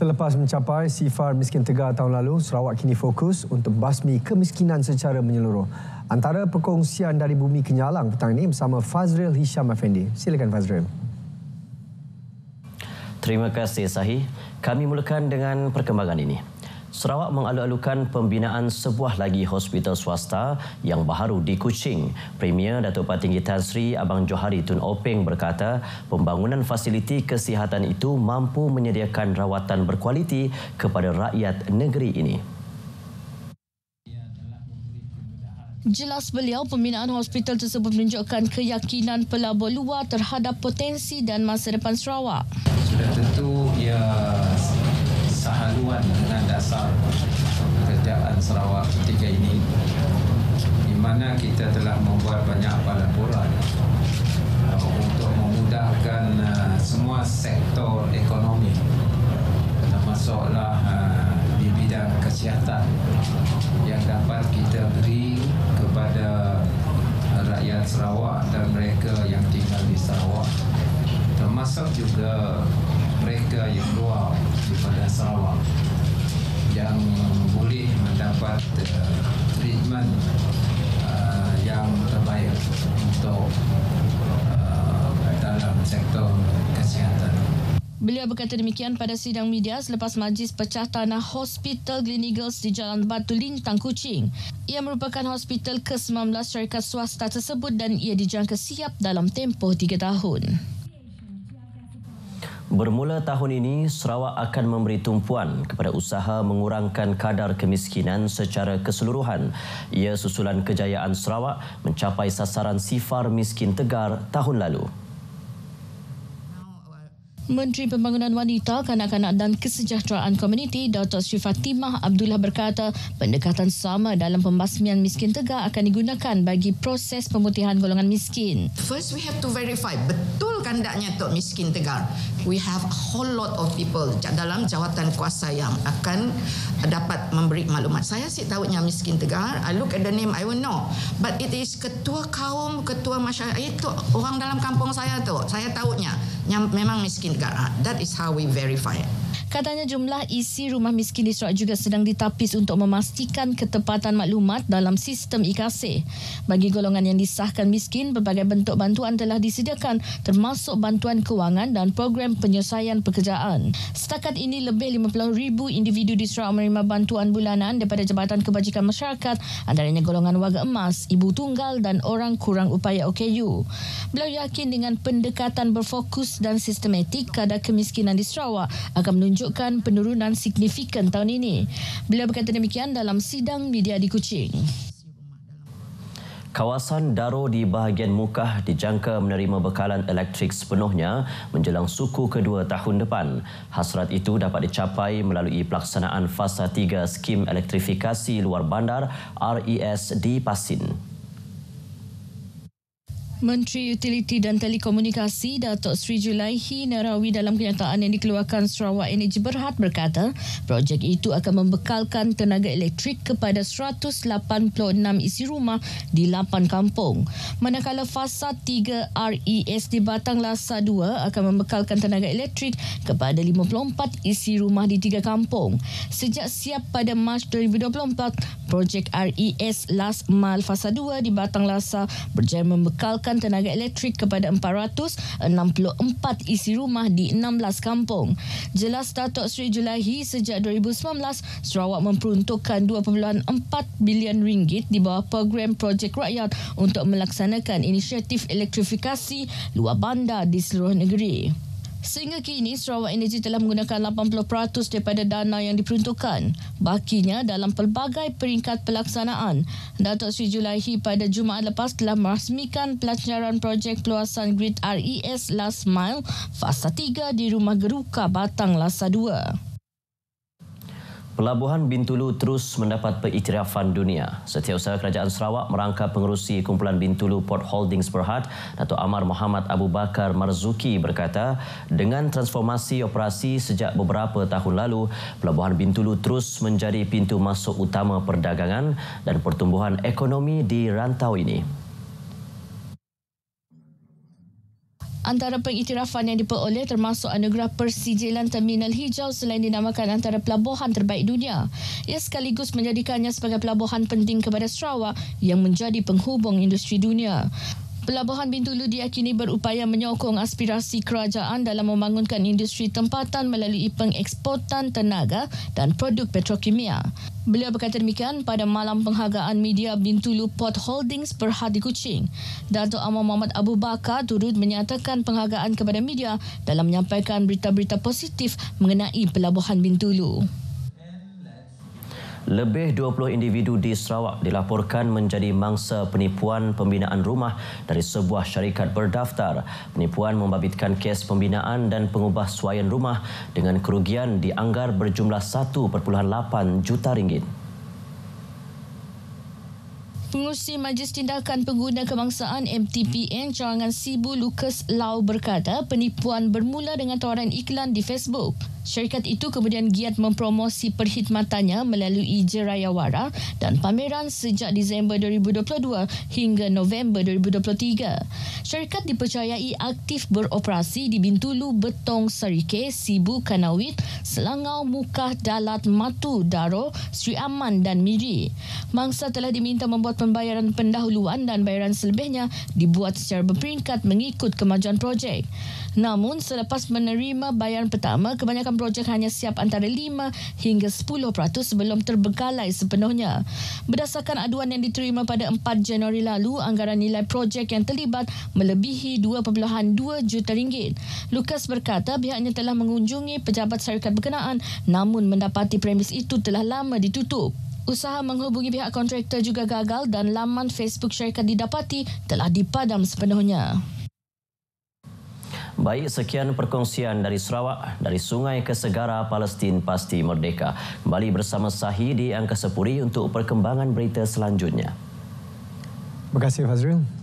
Selepas mencapai sifar miskin tegar tahun lalu, Sarawak kini fokus untuk basmi kemiskinan secara menyeluruh. Antara perkongsian dari Bumi Kenyalang petang ini bersama Fazril Hisham Effendi. Silakan Fazril. Terima kasih Sahi. Kami mulakan dengan perkembangan ini. Sarawak mengalu-alukan pembinaan sebuah lagi hospital swasta yang baharu di Kuching. Premier Datuk Patinggi Tan Sri Abang Johari Tun Openg berkata pembangunan fasiliti kesihatan itu mampu menyediakan rawatan berkualiti kepada rakyat negeri ini. Jelas beliau, pembinaan hospital tersebut menunjukkan keyakinan pelabur luar terhadap potensi dan masa depan Sarawak. Sudah tentu ia sehaluan dengan dasar pekerjaan Sarawak ketika ini, di mana kita telah membuat banyak pelaporan untuk memudahkan semua sektor ekonomi, termasuklah di bidang kesihatan yang dapat kita beri kepada rakyat Sarawak dan mereka yang tinggal di Sarawak, termasuk juga mereka yang luar daripada Sarawak yang boleh mendapat treatment yang terbaik untuk dalam sektor kesihatan. Beliau berkata demikian pada sidang media selepas majlis pecah tanah Hospital Gleneagles di Jalan Batu Lintang, Kuching. Ia merupakan hospital ke-19 syarikat swasta tersebut dan ia dijangka siap dalam tempoh 3 tahun. Bermula tahun ini, Sarawak akan memberi tumpuan kepada usaha mengurangkan kadar kemiskinan secara keseluruhan. Ia susulan kejayaan Sarawak mencapai sasaran sifar miskin tegar tahun lalu. Menteri Pembangunan Wanita, Kanak-kanak dan Kesejahteraan Komuniti Dr. Sri Fatimah Abdullah berkata pendekatan sama dalam pembasmian miskin tegar akan digunakan bagi proses pemutihan golongan miskin. First, we have to verify betul kandaknya Tok Miskin Tegar. We have a whole lot of people dalam jawatan kuasa yang akan dapat memberi maklumat. Saya sih tahunya Miskin Tegar. I look at the name, I will know. But it is ketua kaum, ketua masyarakat. Itu orang dalam kampung saya tu. Saya tahunya yang memang miskin tegar. That is how we verify it. Katanya jumlah isi rumah miskin di Sarawak juga sedang ditapis untuk memastikan ketepatan maklumat dalam sistem e-Kasih. Bagi golongan yang disahkan miskin, berbagai bentuk bantuan telah disediakan termasuk bantuan kewangan dan program penyelesaian pekerjaan. Setakat ini lebih 50,000 individu di Sarawak menerima bantuan bulanan daripada Jabatan Kebajikan Masyarakat, antaranya golongan warga emas, ibu tunggal dan orang kurang upaya OKU. Beliau yakin dengan pendekatan berfokus dan sistematik, kadar kemiskinan di Sarawak akan menunjukkan penurunan signifikan tahun ini. Beliau berkata demikian dalam sidang media di Kuching. Kawasan Daro di bahagian Mukah dijangka menerima bekalan elektrik sepenuhnya menjelang suku kedua tahun depan. Hasrat itu dapat dicapai melalui pelaksanaan fasa 3 skim elektrifikasi luar bandar RES di Pasin. Menteri Utiliti dan Telekomunikasi Datuk Sri Julaihi Narawi dalam kenyataan yang dikeluarkan Sarawak Energy Berhad berkata projek itu akan membekalkan tenaga elektrik kepada 186 isi rumah di 8 kampung. Manakala fasa 3 RES di Batang Lasa 2 akan membekalkan tenaga elektrik kepada 54 isi rumah di 3 kampung. Sejak siap pada Mac 2024, projek RES Last Mile fasa 2 di Batang Lasa berjaya membekalkan tenaga elektrik kepada 464 isi rumah di 16 kampung. Jelas Datuk Sri Julaihi, sejak 2019 Sarawak memperuntukkan 2.4 bilion ringgit di bawah program projek rakyat untuk melaksanakan inisiatif elektrifikasi luar bandar di seluruh negeri. Sehingga kini, Sarawak Energy telah menggunakan 80% daripada dana yang diperuntukkan. Bakinya dalam pelbagai peringkat pelaksanaan. Datuk Sri Julaihi pada Jumaat lepas telah merasmikan pelancaran projek peluasan grid RES Last Mile fasa 3 di Rumah Geruka Batang Lasa 2. Pelabuhan Bintulu terus mendapat pengiktirafan dunia. Setiausaha Kerajaan Sarawak merangkap pengerusi Kumpulan Bintulu Port Holdings Berhad, Datuk Amar Muhammad Abu Bakar Marzuki berkata, dengan transformasi operasi sejak beberapa tahun lalu, Pelabuhan Bintulu terus menjadi pintu masuk utama perdagangan dan pertumbuhan ekonomi di rantau ini. Antara pengiktirafan yang diperoleh termasuk anugerah Persijilan Terminal Hijau selain dinamakan antara pelabuhan terbaik dunia. Ia sekaligus menjadikannya sebagai pelabuhan penting kepada Sarawak yang menjadi penghubung industri dunia. Pelabuhan Bintulu diyakini berupaya menyokong aspirasi kerajaan dalam membangunkan industri tempatan melalui pengeksportan tenaga dan produk petrokimia. Beliau berkata demikian pada malam penghargaan media Bintulu Port Holdings Berhad di Kuching. Datuk Amar Muhammad Abu Bakar turut menyatakan penghargaan kepada media dalam menyampaikan berita-berita positif mengenai pelabuhan Bintulu. Lebih 20 individu di Sarawak dilaporkan menjadi mangsa penipuan pembinaan rumah dari sebuah syarikat berdaftar. Penipuan membabitkan kes pembinaan dan pengubahsuaian rumah dengan kerugian dianggar berjumlah 1.8 juta ringgit. Pengurusi Majlis Tindakan Pengguna Kebangsaan MTPN Cawangan Sibu Lucas Lau berkata penipuan bermula dengan tawaran iklan di Facebook. Syarikat itu kemudian giat mempromosi perkhidmatannya melalui Jerayawara dan pameran sejak Disember 2022 hingga November 2023. Syarikat dipercayai aktif beroperasi di Bintulu, Betong, Sarike, Sibu, Kanawit, Selangau, Mukah, Dalat, Matu, Daro, Sri Aman dan Miri. Mangsa telah diminta membuat pembayaran pendahuluan dan bayaran selebihnya dibuat secara berperingkat mengikut kemajuan projek. Namun selepas menerima bayaran pertama, kebanyakan projek hanya siap antara 5 hingga 10% sebelum terbengkalai sepenuhnya. Berdasarkan aduan yang diterima pada 4 Januari lalu, anggaran nilai projek yang terlibat melebihi 2.2 juta ringgit. Lucas berkata pihaknya telah mengunjungi pejabat syarikat berkenaan namun mendapati premis itu telah lama ditutup. Usaha menghubungi pihak kontraktor juga gagal dan laman Facebook syarikat didapati telah dipadam sepenuhnya. Baik, sekian perkongsian dari Sarawak, dari sungai ke segara Palestin pasti merdeka. Kembali bersama Sahi di Angkasa Puri untuk perkembangan berita selanjutnya. Terima kasih Fazril.